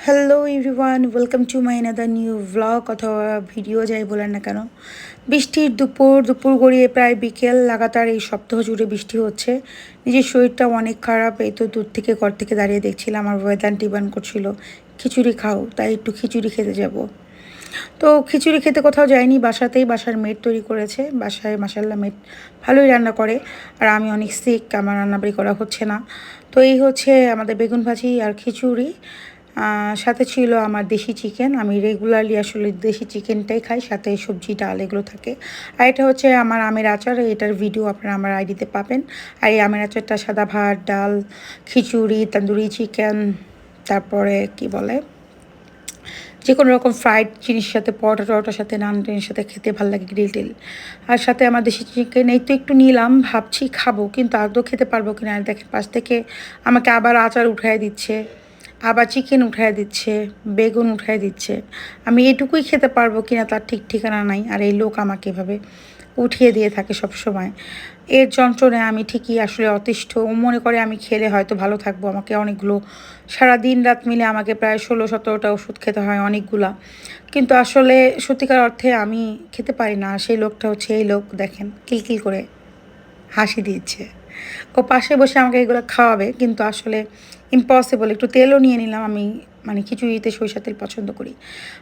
Hello everyone, welcome to my another new vlog অথবা video যাই বলেন না কেন। বৃষ্টির দুপুর গড়িয়ে প্রায় বিকেল, লাগাতার এই সপ্তাহ জুড়ে বৃষ্টি হচ্ছে। নিজের শরীরটা অনেক খারাপ, এই তো দূর থেকে ঘর থেকে দাঁড়িয়ে দেখছিলাম আমার ওয়েদার ডিমান্ড করছিল খিচুড়ি খাও, তাই একটু খিচুড়ি খেতে যাব। তো খিচুড়ি খেতে কোথাও যায়নি, বাসাতেই বাসার মেড তৈরি করেছে। বাসায় মাসাল্লাহ মেড ভালোই রান্না করে, আর আমি অনেক সিক, আমার রান্নাবাড়ি করা হচ্ছে না। তো এই হচ্ছে আমাদের বেগুন ভাজি আর খিচুড়ি। সাথে ছিল আমার দেশি চিকেন, আমি রেগুলারলি আসলে দেশি চিকেনটাই খাই, সাথে সবজি ডাল এগুলো থাকে। আর এটা হচ্ছে আমার আমের আচার, এটার ভিডিও আপনারা আমার আইডিতে পাবেন। আর এই আমের আচারটা সাদা ভাত, ডাল, খিচুড়ি, তন্দুরি চিকেন, তারপরে কি বলে যে কোনো রকম ফ্রাইড জিনিসের সাথে, পরোটা টরোটার সাথে, নান টানের সাথে খেতে ভালো লাগে, গ্রিল টিল। আর সাথে আমার দেশি চিকেন এই তো একটু নিলাম, ভাবছি খাবো, কিন্তু আদৌ খেতে পারবো কিনা। আর দেখেন পাশ থেকে আমাকে আবার আচার উঠায় দিচ্ছে, আবার চিকেন উঠায় দিচ্ছে, বেগুন উঠায় দিচ্ছে। আমি এটুকুই খেতে পারবো কিনা তার ঠিক ঠিকানা নাই। আর এই লোক আমাকে এভাবে উঠিয়ে দিয়ে থাকে সব সময়। এর যন্ত্রণায় আমি ঠিকই আসলে অতিষ্ঠ। ও মনে করে আমি খেলে হয়তো ভালো থাকবো, আমাকে অনেকগুলো সারা দিন রাত মিলে আমাকে প্রায় 16-17টা ওষুধ খেতে হয়, অনেকগুলা। কিন্তু আসলে সত্যিকার অর্থে আমি খেতে পারি না। সেই লোকটা হচ্ছে এই লোক, দেখেন কিলকিল করে হাসি দিচ্ছে। ও পাশে বসে আমাকে এগুলো খাওয়াবে, কিন্তু আসলে ইম্পসিবল। একটু তেলও নিয়ে নিলাম, আমি মানে খিচুড়িতে সরিষার তেল পছন্দ করি।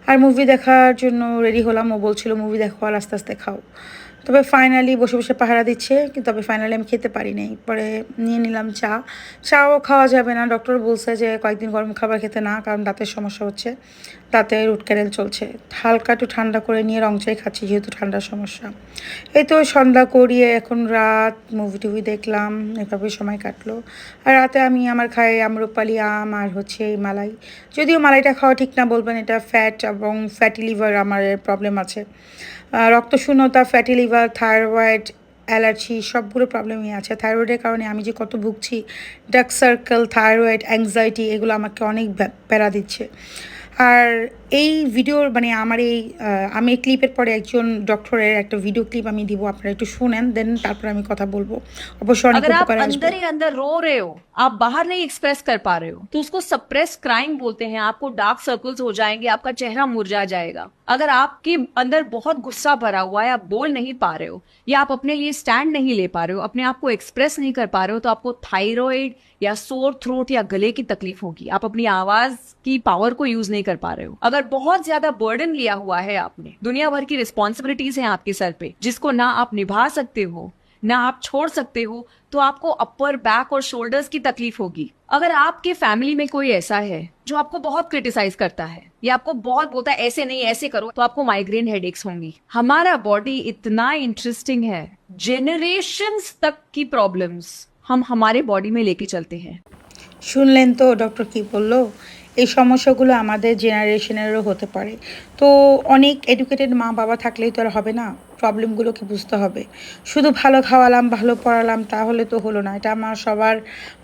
আর মুভি দেখার জন্য রেডি হলাম, ও বলছিল মুভি দেখো আর আস্তে আস্তে খাও। তবে ফাইনালি বসে বসে পাহারা দিচ্ছে, কিন্তু তবে ফাইনালি আমি খেতে পারি নাই। পরে নিয়ে নিলাম চা। চাও খাওয়া যাবে না, ডক্টর বলছে যে কয়েকদিন গরম খাবার খেতে না, কারণ দাঁতের সমস্যা হচ্ছে, দাঁতে রুট ক্যানেল চলছে। হালকা একটু ঠান্ডা করে নিয়ে রং চাই খাচ্ছি, যেহেতু ঠান্ডার সমস্যা। এই তো সন্ধ্যা করিয়ে এখন রাত, মুভি টুভি দেখলাম, এভাবে সময় কাটলো। আর রাতে আমি আমার খাই আম্রপালি আম আর হচ্ছে এই মালাই। যদিও মালাইটা খাওয়া ঠিক না, বলবেন এটা ফ্যাট এবং ফ্যাটি লিভার, আমার প্রবলেম আছে। রক্তশূন্যতা, ফ্যাটি লিভার, থাইরয়েড, অ্যালার্জি সবগুলো প্রবলেমই আছে। থাইরয়েডের কারণে আমি যে কত ভুগছি, ডার্ক সার্কেল, থাইরয়েড, অ্যাংজাইটি, এগুলো আমাকে অনেক প্যারা দিচ্ছে। আর এই ভিডিওর মানে আমার এই আমি এই ক্লিপের পরে একজন ডক্টরের একটা ভিডিও ক্লিপ আমি দিব, আপনারা একটু শুনেন, দেন তারপর আমি কথা বলবো। অবশ্যই অনেক अगर आप উপকারে আসবে। अंदर ही अंदर रो रहे हो, आप बाहर नहीं एक्सप्रेस कर पा रहे हो, तो उसको सप्रेस क्राइम बोलते हैं। आपको डार्क सर्कल्स हो जाएंगे, आपका चेहरा मुरझा जाएगा। अगर आपके अंदर बहुत गुस्सा भरा हुआ है, आप बोल नहीं पा रहे हो, या आप अपने लिए स्टैंड नहीं ले पा रहे हो, अपने आप को एक्सप्रेस नहीं कर पा रहे हो, तो आपको थायराइड या सोर थ्रोट या गले की तकलीफ होगी। आप अपनी आवाज की पावर को यूज नहीं कर पा रहे हो। अगर बहुत ज्यादा बर्डन लिया हुआ है आपने, दुनिया भर की रिस्पॉन्सिबिलिटीज हैं आपके सर पे, जिसको ना आप निभा सकते हो ना आप छोड़ सकते हो, तो आपको अपर बैक और शोल्डर्स की तकलीफ होगी। अगर आपके फैमिली में कोई ऐसा है जो आपको बहुत क्रिटिसाइज करता है या आपको बहुत बोलता है ऐसे नहीं ऐसे करो, तो आपको माइग्रेन हेडेक्स होंगी। हमारा बॉडी इतना इंटरेस्टिंग है, जेनरेशंस तक की प्रॉब्लम्स हम हमारे बॉडी में लेके चलते हैं। শুনলেন তো ডক্টর কি বললো? এই সমস্যাগুলো আমাদের জেনারেশনেরও হতে পারে। তো অনেক এডুকেটেড মা বাবা থাকলেই তো আর হবে না, প্রবলেমগুলোকে বুঝতে হবে। শুধু ভালো খাওয়ালাম, ভালো পড়ালাম, তাহলে তো হলো না। এটা আমার সবার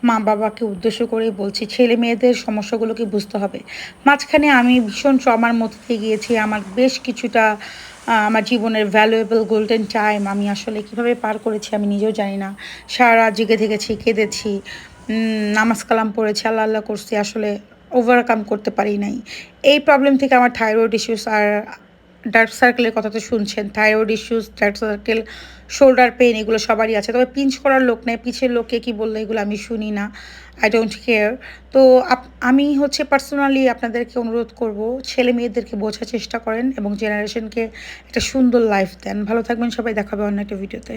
মা বাবাকে উদ্দেশ্য করেই বলছি, ছেলে মেয়েদের সমস্যাগুলোকে বুঝতে হবে। মাঝখানে আমি ভীষণ ট্রমার মধ্যে দিয়ে গিয়েছি, আমার বেশ কিছুটা আমার জীবনের ভ্যালুয়েবল গোল্ডেন টাইম আমি আসলে কীভাবে পার করেছি আমি নিজেও জানি না। সারা রাত জেগে থেকেছি, কেঁদেছি, নামাজ কালাম পড়েছি, আল্লাহ আল্লাহ করছি, আসলে ওভারকাম করতে পারি নাই। এই প্রবলেম থেকে আমার থাইরয়েড ইস্যুস আর ডার্ক সার্কেলের কথা তো শুনছেন। Thyroid issues, dark circle, shoulder pain, এগুলো সবারই আছে। তবে পিঞ্চ করার লোক নেই, পিছের লোককে কী বললো এগুলো আমি শুনি না, আই ডোন্ট কেয়ার। তো আমি হচ্ছে পার্সোনালি আপনাদেরকে অনুরোধ করব, ছেলে মেয়েদেরকে বোঝার চেষ্টা করেন এবং জেনারেশনকে একটা সুন্দর লাইফ দেন। ভালো থাকবেন সবাই, দেখাবে অন্য একটা ভিডিওতে।